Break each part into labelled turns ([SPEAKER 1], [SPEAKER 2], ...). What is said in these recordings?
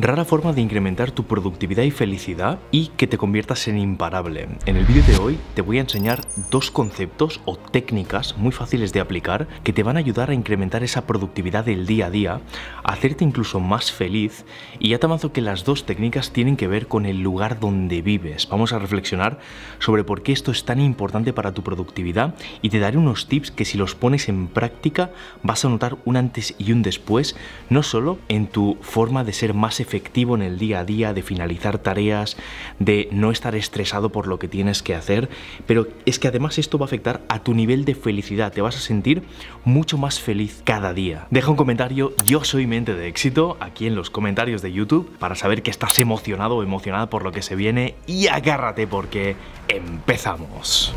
[SPEAKER 1] Rara forma de incrementar tu productividad y felicidad y que te conviertas en imparable. En el vídeo de hoy te voy a enseñar dos conceptos o técnicas muy fáciles de aplicar que te van a ayudar a incrementar esa productividad del día a día, a hacerte incluso más feliz, y ya te avanzo que las dos técnicas tienen que ver con el lugar donde vives. Vamos a reflexionar sobre por qué esto es tan importante para tu productividad y te daré unos tips que si los pones en práctica vas a notar un antes y un después, no solo en tu forma de ser más efectivo en el día a día, de finalizar tareas, de no estar estresado por lo que tienes que hacer, pero es que además esto va a afectar a tu nivel de felicidad. Te vas a sentir mucho más feliz cada día. Deja un comentario, yo soy Mente de Éxito, aquí en los comentarios de YouTube, para saber que estás emocionado o emocionada por lo que se viene, y agárrate porque empezamos.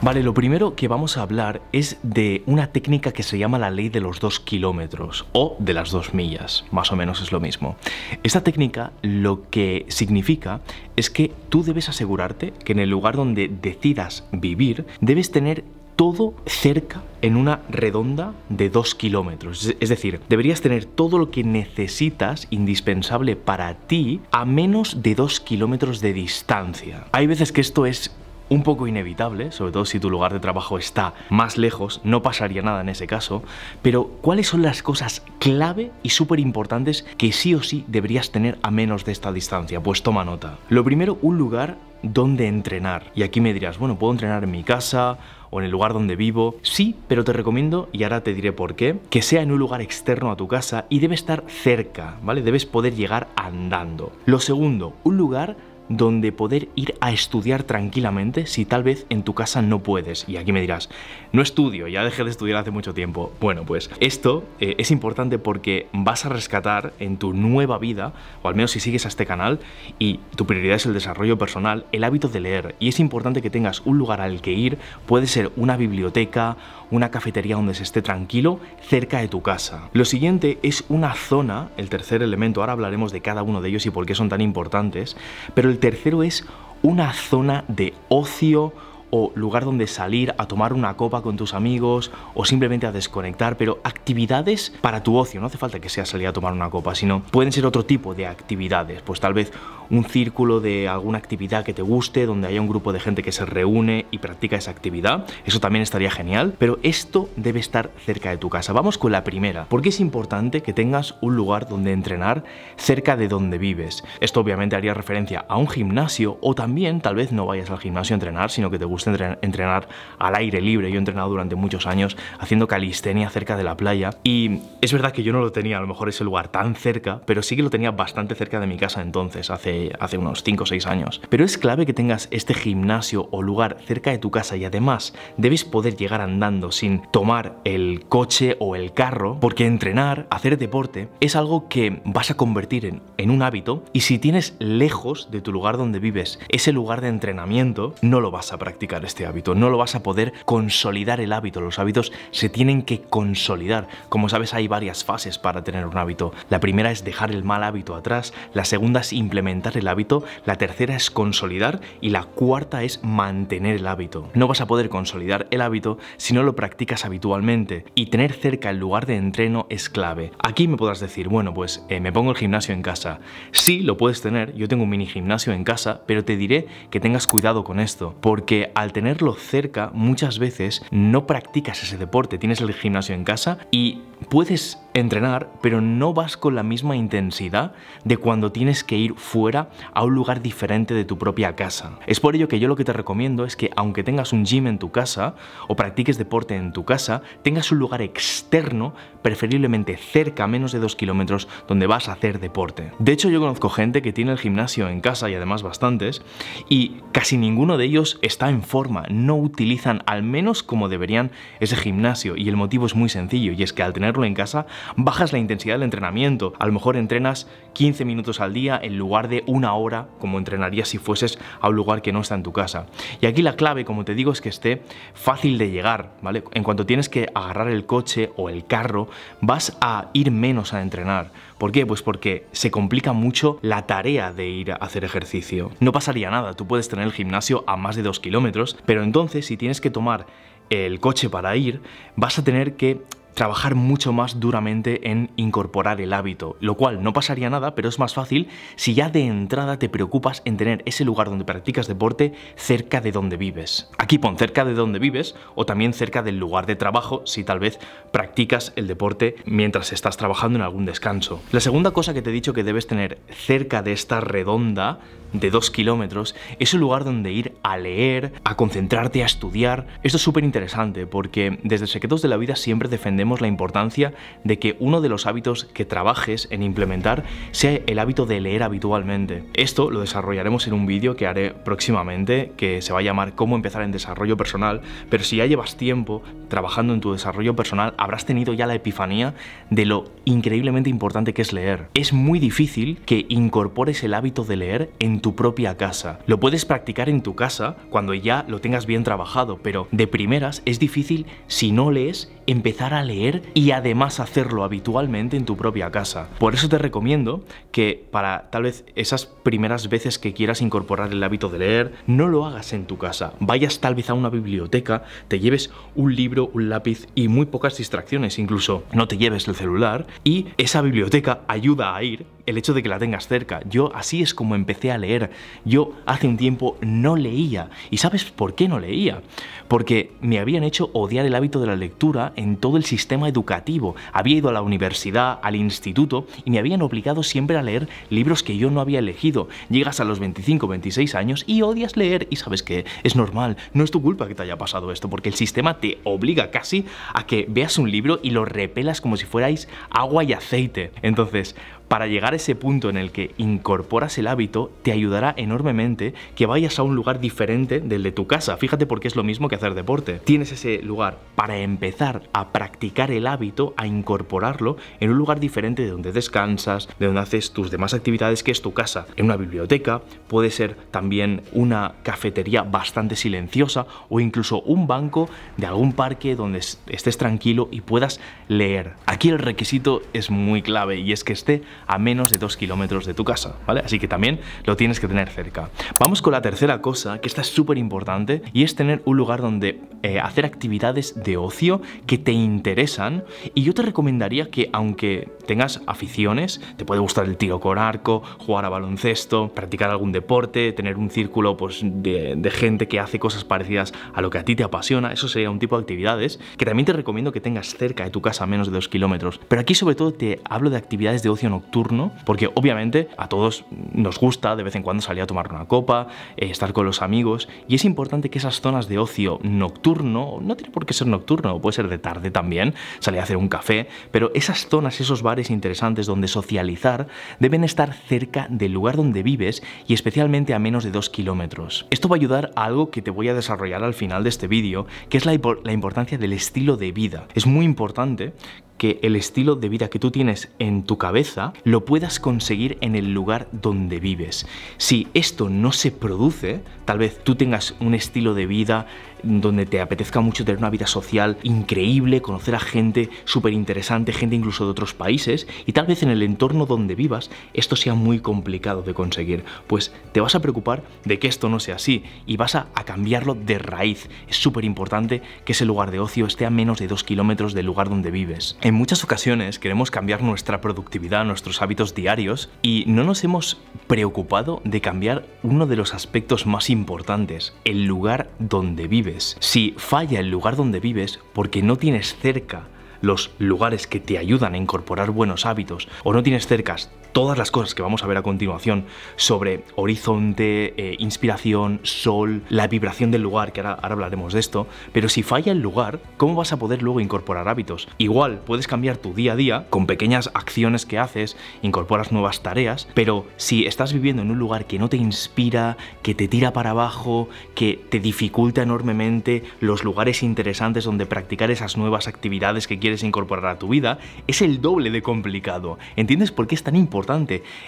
[SPEAKER 1] Vale, lo primero que vamos a hablar es de una técnica que se llama la ley de los 2 kilómetros o de las 2 millas, más o menos es lo mismo. Esta técnica lo que significa es que tú debes asegurarte que en el lugar donde decidas vivir debes tener todo cerca en una redonda de 2 kilómetros. Es decir, deberías tener todo lo que necesitas, indispensable para ti, a menos de 2 kilómetros de distancia. Hay veces que esto es un poco inevitable, sobre todo si tu lugar de trabajo está más lejos, no pasaría nada en ese caso, pero ¿cuáles son las cosas clave y súper importantes que sí o sí deberías tener a menos de esta distancia? Pues toma nota. Lo primero, un lugar donde entrenar. Y aquí me dirás, bueno, ¿puedo entrenar en mi casa o en el lugar donde vivo? Sí, pero te recomiendo, y ahora te diré por qué, que sea en un lugar externo a tu casa y debe estar cerca, ¿vale? Debes poder llegar andando. Lo segundo, un lugar donde poder ir a estudiar tranquilamente si tal vez en tu casa no puedes. Y aquí me dirás, no estudio, ya dejé de estudiar hace mucho tiempo. Bueno, pues esto es importante porque vas a rescatar en tu nueva vida, o al menos si sigues a este canal y tu prioridad es el desarrollo personal, el hábito de leer. Y es importante que tengas un lugar al que ir, puede ser una biblioteca, una cafetería donde se esté tranquilo, cerca de tu casa. Lo siguiente es una zona, el tercer elemento, ahora hablaremos de cada uno de ellos y por qué son tan importantes, pero el tercero es una zona de ocio o lugar donde salir a tomar una copa con tus amigos o simplemente a desconectar, pero actividades para tu ocio. No hace falta que sea salir a tomar una copa, sino pueden ser otro tipo de actividades, pues tal vez un círculo de alguna actividad que te guste, donde haya un grupo de gente que se reúne y practica esa actividad. Eso también estaría genial, pero esto debe estar cerca de tu casa. Vamos con la primera. ¿Por qué es importante que tengas un lugar donde entrenar cerca de donde vives? Esto obviamente haría referencia a un gimnasio, o también tal vez no vayas al gimnasio a entrenar, sino que te guste entrenar al aire libre. Yo he entrenado durante muchos años haciendo calistenia cerca de la playa, y es verdad que yo no lo tenía a lo mejor ese lugar tan cerca, pero sí que lo tenía bastante cerca de mi casa entonces, hace unos 5 o 6 años. Pero es clave que tengas este gimnasio o lugar cerca de tu casa, y además debes poder llegar andando sin tomar el coche o el carro, porque entrenar, hacer deporte, es algo que vas a convertir en un hábito, y si tienes lejos de tu lugar donde vives ese lugar de entrenamiento, no lo vas a practicar este hábito, no lo vas a poder consolidar el hábito. Los hábitos se tienen que consolidar. Como sabes, hay varias fases para tener un hábito. La primera es dejar el mal hábito atrás, la segunda es implementar el hábito, la tercera es consolidar y la cuarta es mantener el hábito. No vas a poder consolidar el hábito si no lo practicas habitualmente, y tener cerca el lugar de entreno es clave. Aquí me podrás decir, bueno, pues me pongo el gimnasio en casa. Sí, lo puedes tener, yo tengo un mini gimnasio en casa, pero te diré que tengas cuidado con esto, porque al tenerlo cerca muchas veces no practicas ese deporte. Tienes el gimnasio en casa y puedes entrenar, pero no vas con la misma intensidad de cuando tienes que ir fuera a un lugar diferente de tu propia casa. Es por ello que yo lo que te recomiendo es que, aunque tengas un gym en tu casa o practiques deporte en tu casa, tengas un lugar externo, preferiblemente cerca, a menos de 2 kilómetros, donde vas a hacer deporte. De hecho, yo conozco gente que tiene el gimnasio en casa, y además bastantes, y casi ninguno de ellos está en forma, no utilizan al menos como deberían ese gimnasio, y el motivo es muy sencillo, y es que al tenerlo en casa bajas la intensidad del entrenamiento. A lo mejor entrenas 15 minutos al día en lugar de 1 hora como entrenarías si fueses a un lugar que no está en tu casa. Y aquí la clave, como te digo, es que esté fácil de llegar, ¿vale? En cuanto tienes que agarrar el coche o el carro, vas a ir menos a entrenar. ¿Por qué? Pues porque se complica mucho la tarea de ir a hacer ejercicio. No pasaría nada, tú puedes tener el gimnasio a más de 2 kilómetros, pero entonces si tienes que tomar el coche para ir, vas a tener que trabajar mucho más duramente en incorporar el hábito, lo cual no pasaría nada, pero es más fácil si ya de entrada te preocupas en tener ese lugar donde practicas deporte cerca de donde vives. Aquí pon cerca de donde vives o también cerca del lugar de trabajo si tal vez practicas el deporte mientras estás trabajando en algún descanso. La segunda cosa que te he dicho que debes tener cerca de esta redonda de 2 kilómetros es un lugar donde ir a leer, a concentrarte, a estudiar. Esto es súper interesante porque desde Secretos de la Vida siempre defendemos la importancia de que uno de los hábitos que trabajes en implementar sea el hábito de leer habitualmente. Esto lo desarrollaremos en un vídeo que haré próximamente que se va a llamar Cómo empezar en desarrollo personal, pero si ya llevas tiempo trabajando en tu desarrollo personal habrás tenido ya la epifanía de lo increíblemente importante que es leer. Es muy difícil que incorpores el hábito de leer en tu propia casa. Lo puedes practicar en tu casa cuando ya lo tengas bien trabajado, pero de primeras es difícil, si no lees, empezar a leer y además hacerlo habitualmente en tu propia casa. Por eso te recomiendo que para tal vez esas primeras veces que quieras incorporar el hábito de leer, no lo hagas en tu casa. Vayas tal vez a una biblioteca, te lleves un libro, un lápiz y muy pocas distracciones, incluso no te lleves el celular, y esa biblioteca ayuda a ir el hecho de que la tengas cerca. Yo así es como empecé a leer. Yo hace un tiempo no leía. ¿Y sabes por qué no leía? Porque me habían hecho odiar el hábito de la lectura en todo el sistema educativo. Había ido a la universidad, al instituto, y me habían obligado siempre a leer libros que yo no había elegido. Llegas a los 25, 26 años y odias leer, y sabes que es normal, no es tu culpa que te haya pasado esto, porque el sistema te obliga casi a que veas un libro y lo repelas como si fuerais agua y aceite. Entonces, para llegar a ese punto en el que incorporas el hábito, te ayudará enormemente que vayas a un lugar diferente del de tu casa. Fíjate, porque es lo mismo que hacer deporte. Tienes ese lugar para empezar a practicar el hábito, a incorporarlo en un lugar diferente de donde descansas, de donde haces tus demás actividades, que es tu casa. En una biblioteca, puede ser también una cafetería bastante silenciosa o incluso un banco de algún parque donde estés tranquilo y puedas leer. Aquí el requisito es muy clave y es que esté a menos de 2 kilómetros de tu casa, ¿vale? Así que también lo tienes que tener cerca. Vamos con la tercera cosa, que esta es súper importante, y es tener un lugar donde hacer actividades de ocio que te interesan. Y yo te recomendaría que, aunque tengas aficiones, te puede gustar el tiro con arco, jugar a baloncesto, practicar algún deporte, tener un círculo pues, de gente que hace cosas parecidas a lo que a ti te apasiona, eso sería un tipo de actividades que también te recomiendo que tengas cerca de tu casa a menos de 2 kilómetros. Pero aquí sobre todo te hablo de actividades de ocio nocturno, porque obviamente a todos nos gusta de vez en cuando salir a tomar una copa, estar con los amigos, y es importante que esas zonas de ocio nocturno, no tiene por qué ser nocturno, puede ser de tarde también, salir a hacer un café, pero esas zonas, esos bares interesantes donde socializar, deben estar cerca del lugar donde vives y especialmente a menos de 2 kilómetros. Esto va a ayudar a algo que te voy a desarrollar al final de este vídeo, que es la importancia del estilo de vida. Es muy importante que el estilo de vida que tú tienes en tu cabeza lo puedas conseguir en el lugar donde vives. Si esto no se produce, tal vez tú tengas un estilo de vida donde te apetezca mucho tener una vida social increíble, conocer a gente súper interesante, gente incluso de otros países, y tal vez en el entorno donde vivas esto sea muy complicado de conseguir, pues te vas a preocupar de que esto no sea así y vas a cambiarlo de raíz. Es súper importante que ese lugar de ocio esté a menos de 2 kilómetros del lugar donde vives. En muchas ocasiones queremos cambiar nuestra productividad, nuestros hábitos diarios, y no nos hemos preocupado de cambiar uno de los aspectos más importantes, el lugar donde vives. Si falla el lugar donde vives porque no tienes cerca los lugares que te ayudan a incorporar buenos hábitos, o no tienes cercas todas las cosas que vamos a ver a continuación sobre horizonte, inspiración, sol, la vibración del lugar, que ahora hablaremos de esto, pero si falla el lugar, ¿cómo vas a poder luego incorporar hábitos? Igual puedes cambiar tu día a día con pequeñas acciones que haces, incorporas nuevas tareas, pero si estás viviendo en un lugar que no te inspira, que te tira para abajo, que te dificulta enormemente los lugares interesantes donde practicar esas nuevas actividades que quieres incorporar a tu vida, es el doble de complicado. ¿Entiendes por qué es tan importante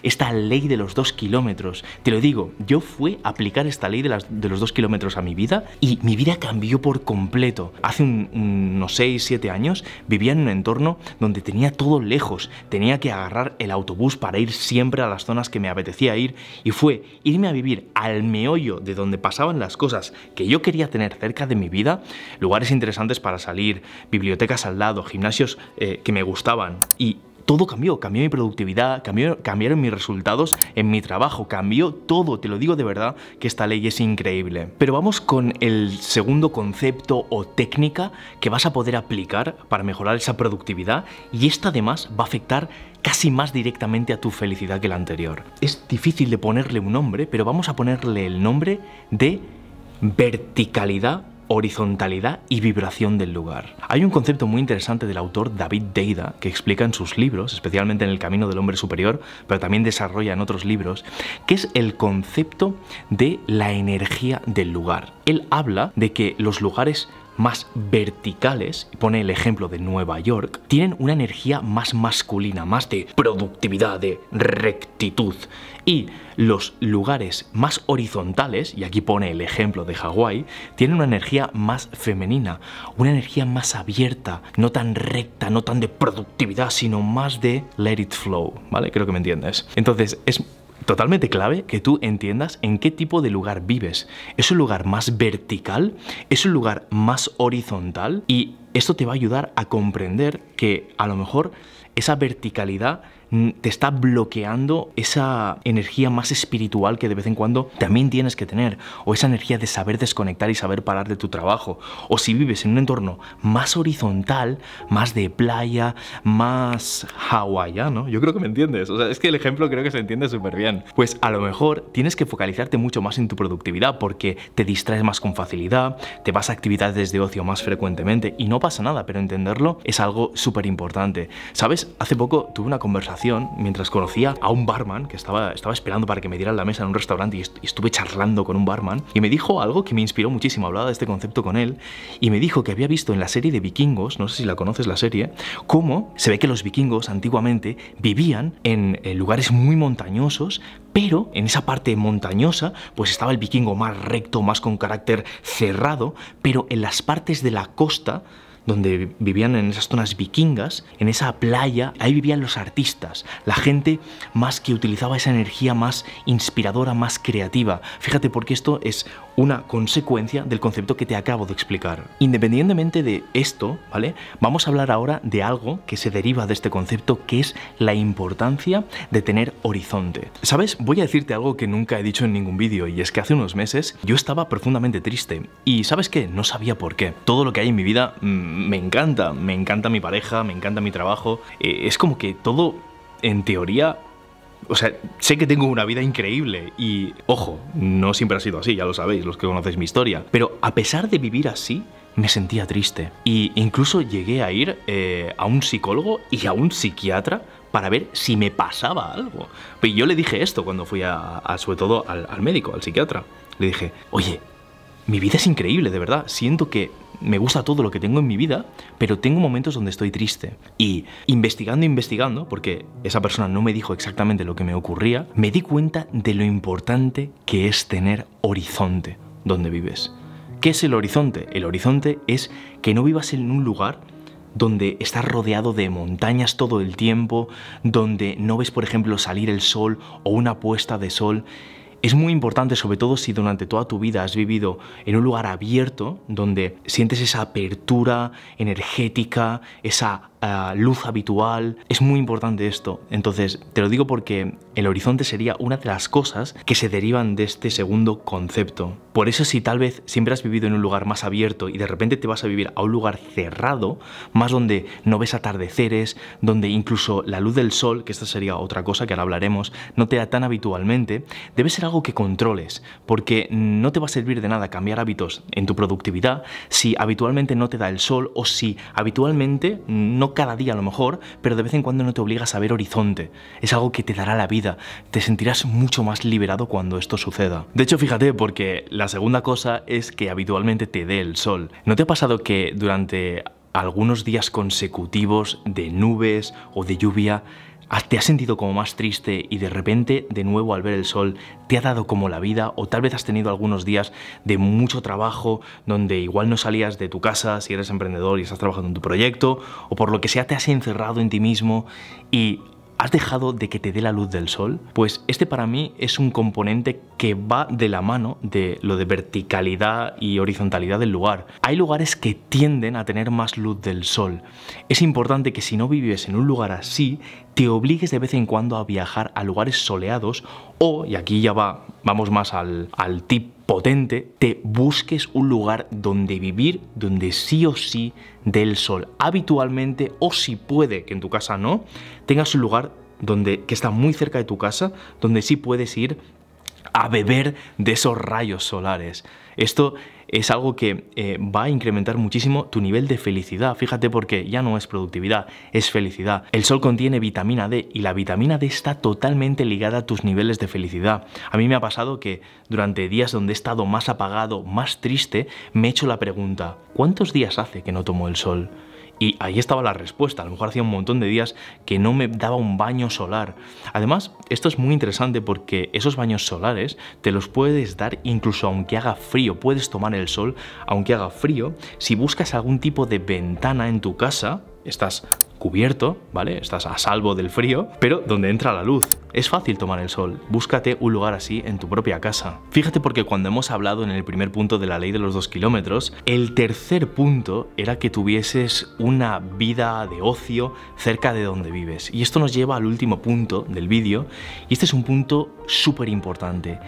[SPEAKER 1] esta ley de los 2 kilómetros? Te lo digo, yo fui a aplicar esta ley de los 2 kilómetros a mi vida y mi vida cambió por completo. Hace unos 6, 7 años vivía en un entorno donde tenía todo lejos, tenía que agarrar el autobús para ir siempre a las zonas que me apetecía ir, y fue irme a vivir al meollo de donde pasaban las cosas que yo quería tener cerca de mi vida, lugares interesantes para salir, bibliotecas al lado, gimnasios que me gustaban y todo cambió mi productividad, cambiaron mis resultados en mi trabajo, cambió todo, te lo digo de verdad que esta ley es increíble. Pero vamos con el segundo concepto o técnica que vas a poder aplicar para mejorar esa productividad y esta además va a afectar casi más directamente a tu felicidad que la anterior. Es difícil de ponerle un nombre, pero vamos a ponerle el nombre de verticalidad, horizontalidad y vibración del lugar. Hay un concepto muy interesante del autor David Deida que explica en sus libros, especialmente en El Camino del Hombre Superior, pero también desarrolla en otros libros, que es el concepto de la energía del lugar. Él habla de que los lugares más verticales, y pone el ejemplo de Nueva York, tienen una energía más masculina, más de productividad, de rectitud. Y los lugares más horizontales, y aquí pone el ejemplo de Hawái, tienen una energía más femenina, una energía más abierta, no tan recta, no tan de productividad, sino más de let it flow, ¿vale? Creo que me entiendes. Entonces, es totalmente clave que tú entiendas en qué tipo de lugar vives. ¿Es un lugar más vertical? ¿Es un lugar más horizontal? Y esto te va a ayudar a comprender que a lo mejor esa verticalidad te está bloqueando esa energía más espiritual que de vez en cuando también tienes que tener, o esa energía de saber desconectar y saber parar de tu trabajo. O si vives en un entorno más horizontal, más de playa, más hawaiano, yo creo que me entiendes, o sea, es que el ejemplo creo que se entiende súper bien. Pues a lo mejor tienes que focalizarte mucho más en tu productividad porque te distraes más con facilidad, te vas a actividades de ocio más frecuentemente y no pasa nada, pero entenderlo es algo súper importante. ¿Sabes? Hace poco tuve una conversación mientras conocía a un barman que estaba esperando para que me dieran la mesa en un restaurante y estuve charlando con un barman y me dijo algo que me inspiró muchísimo. Hablaba de este concepto con él y me dijo que había visto en la serie de Vikingos, no sé si la conoces la serie, cómo se ve que los vikingos antiguamente vivían en lugares muy montañosos, pero en esa parte montañosa pues estaba el vikingo más recto, más con carácter cerrado, pero en las partes de la costa donde vivían en esas zonas vikingas, en esa playa, ahí vivían los artistas, la gente más que utilizaba esa energía más inspiradora, más creativa. Fíjate porque esto es una consecuencia del concepto que te acabo de explicar. Independientemente de esto, ¿vale? Vamos a hablar ahora de algo que se deriva de este concepto, que es la importancia de tener horizonte. ¿Sabes? Voy a decirte algo que nunca he dicho en ningún vídeo, y es que hace unos meses yo estaba profundamente triste y ¿sabes qué? No sabía por qué. Todo lo que hay en mi vida me encanta mi pareja, me encanta mi trabajo, es como que todo, en teoría, o sea, sé que tengo una vida increíble y, ojo, no siempre ha sido así, ya lo sabéis, los que conocéis mi historia, pero a pesar de vivir así, me sentía triste y incluso llegué a ir a un psicólogo y a un psiquiatra para ver si me pasaba algo. Pero yo le dije esto cuando fui sobre todo al médico, al psiquiatra, le dije, oye, mi vida es increíble, de verdad, siento que me gusta todo lo que tengo en mi vida, pero tengo momentos donde estoy triste. Y investigando, porque esa persona no me dijo exactamente lo que me ocurría, me di cuenta de lo importante que es tener horizonte donde vives. ¿Qué es el horizonte? El horizonte es que no vivas en un lugar donde estás rodeado de montañas todo el tiempo, donde no ves, por ejemplo, salir el sol o una puesta de sol. Es muy importante, sobre todo si durante toda tu vida has vivido en un lugar abierto, donde sientes esa apertura energética, esa luz habitual. Es muy importante esto. Entonces, te lo digo porque el horizonte sería una de las cosas que se derivan de este segundo concepto. Por eso, si tal vez siempre has vivido en un lugar más abierto y de repente te vas a vivir a un lugar cerrado, más donde no ves atardeceres, donde incluso la luz del sol, que esta sería otra cosa que ahora hablaremos, no te da tan habitualmente, debe ser algo que controles, porque no te va a servir de nada cambiar hábitos en tu productividad si habitualmente no te da el sol o si habitualmente, no cada día a lo mejor, pero de vez en cuando no te obligas a ver horizonte. Es algo que te dará la vida, te sentirás mucho más liberado cuando esto suceda. De hecho, fíjate, porque la segunda cosa es que habitualmente te dé el sol. ¿No te ha pasado que durante algunos días consecutivos de nubes o de lluvia te has sentido como más triste y de repente, de nuevo, al ver el sol, te ha dado como la vida? O tal vez has tenido algunos días de mucho trabajo donde igual no salías de tu casa si eres emprendedor y estás trabajando en tu proyecto, o por lo que sea te has encerrado en ti mismo y ¿Has dejado de que te dé la luz del sol? Pues este para mí es un componente que va de la mano de lo de verticalidad y horizontalidad del lugar. Hay lugares que tienden a tener más luz del sol. Es importante que si no vives en un lugar así, te obligues de vez en cuando a viajar a lugares soleados o, y aquí ya vamos más al tip potente, te busques un lugar donde vivir, donde sí o sí dé el sol habitualmente, o si puede, que en tu casa no, tengas un lugar que está muy cerca de tu casa, donde sí puedes ir a beber de esos rayos solares. Esto es algo que va a incrementar muchísimo tu nivel de felicidad. Fíjate, porque ya no es productividad, es felicidad. El sol contiene vitamina D y la vitamina D está totalmente ligada a tus niveles de felicidad. A mí me ha pasado que durante días donde he estado más apagado, más triste, me he hecho la pregunta: ¿cuántos días hace que no tomo el sol? Y ahí estaba la respuesta. A lo mejor hacía un montón de días que no me daba un baño solar. Además, esto es muy interesante porque esos baños solares te los puedes dar incluso aunque haga frío. Puedes tomar el sol aunque haga frío. Si buscas algún tipo de ventana en tu casa, estás cubierto, ¿vale? Estás a salvo del frío, pero donde entra la luz. Es fácil tomar el sol. Búscate un lugar así en tu propia casa. Fíjate, porque cuando hemos hablado en el primer punto de la ley de los 2 kilómetros, el tercer punto era que tuvieses una vida de ocio cerca de donde vives. Y esto nos lleva al último punto del vídeo, y este es un punto súper importante,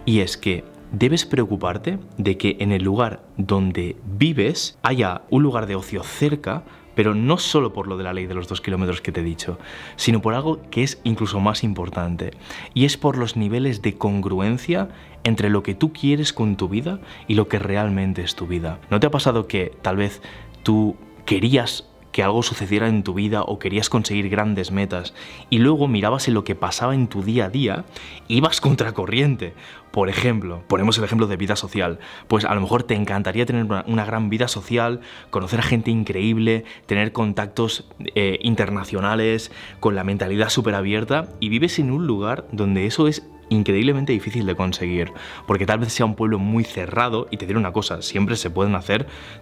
[SPEAKER 1] y es que debes preocuparte de que en el lugar donde vives haya un lugar de ocio cerca, pero no solo por lo de la ley de los 2 kilómetros que te he dicho, sino por algo que es incluso más importante, y es por los niveles de congruencia entre lo que tú quieres con tu vida y lo que realmente es tu vida. ¿No te ha pasado que tal vez tú querías que algo sucediera en tu vida o querías conseguir grandes metas y luego mirabas en lo que pasaba en tu día a día y ibas contracorriente? Por ejemplo, ponemos el ejemplo de vida social. Pues a lo mejor te encantaría tener una gran vida social, conocer a gente increíble, tener contactos internacionales, con la mentalidad súper abierta, y vives en un lugar donde eso es increíblemente difícil de conseguir, porque tal vez sea un pueblo muy cerrado. Y te diré una cosa, siempre se pueden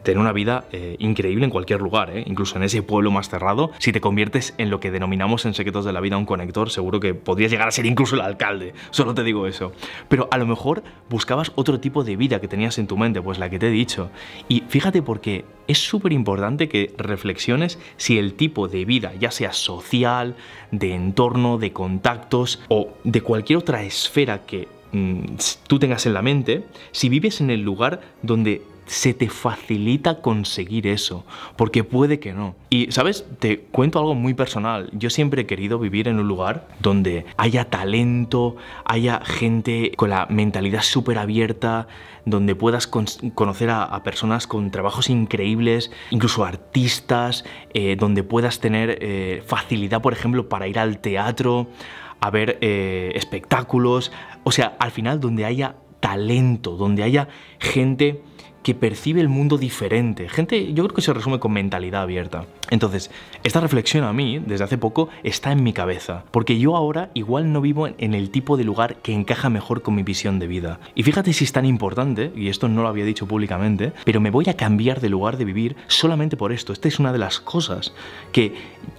[SPEAKER 1] tener una vida increíble en cualquier lugar, incluso en ese pueblo más cerrado. Si te conviertes en lo que denominamos en Secretos de la Vida un conector, seguro que podrías llegar a ser incluso el alcalde, solo te digo eso. Pero a lo mejor buscabas otro tipo de vida que tenías en tu mente, pues la que te he dicho. Y fíjate, porque es súper importante que reflexiones si el tipo de vida, ya sea social, de entorno, de contactos o de cualquier otra esfera que tú tengas en la mente, si vives en el lugar donde se te facilita conseguir eso, porque puede que no. Y, ¿sabes? Te cuento algo muy personal. Yo siempre he querido vivir en un lugar donde haya talento, haya gente con la mentalidad súper abierta, donde puedas conocer a personas con trabajos increíbles, incluso artistas, donde puedas tener facilidad, por ejemplo, para ir al teatro, a ver espectáculos. O sea, al final, donde haya talento, donde haya gente que percibe el mundo diferente. Gente, yo creo que se resume con mentalidad abierta. Entonces, esta reflexión a mí, desde hace poco, está en mi cabeza, porque yo ahora igual no vivo en el tipo de lugar que encaja mejor con mi visión de vida. Y fíjate si es tan importante, y esto no lo había dicho públicamente, pero me voy a cambiar de lugar de vivir solamente por esto. Esta es una de las cosas que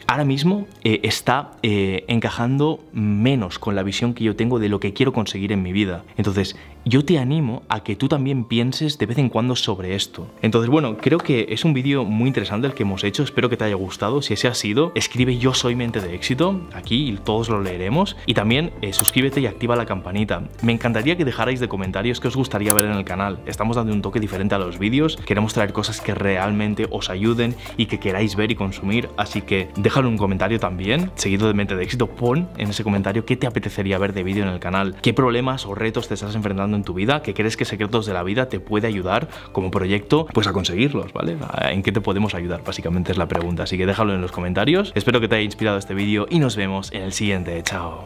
[SPEAKER 1] ahora mismo está encajando menos con la visión que yo tengo de lo que quiero conseguir en mi vida. Entonces, yo te animo a que tú también pienses de vez en cuando sobre esto. Entonces, bueno, creo que es un vídeo muy interesante el que hemos hecho. Espero que te haya gustado. Si ese ha sido, escribe "Yo soy mente de éxito" aquí y todos lo leeremos. Y también suscríbete y activa la campanita. Me encantaría que dejarais de comentarios qué os gustaría ver en el canal. Estamos dando un toque diferente a los vídeos. Queremos traer cosas que realmente os ayuden y que queráis ver y consumir. Así que déjalo un comentario también, seguido de mente de éxito. Pon en ese comentario qué te apetecería ver de vídeo en el canal, qué problemas o retos te estás enfrentando en tu vida, que crees que Secretos de la Vida te puede ayudar como proyecto pues a conseguirlos, ¿vale? ¿En qué te podemos ayudar? Básicamente es la pregunta, así que déjalo en los comentarios. Espero que te haya inspirado este vídeo y nos vemos en el siguiente. Chao.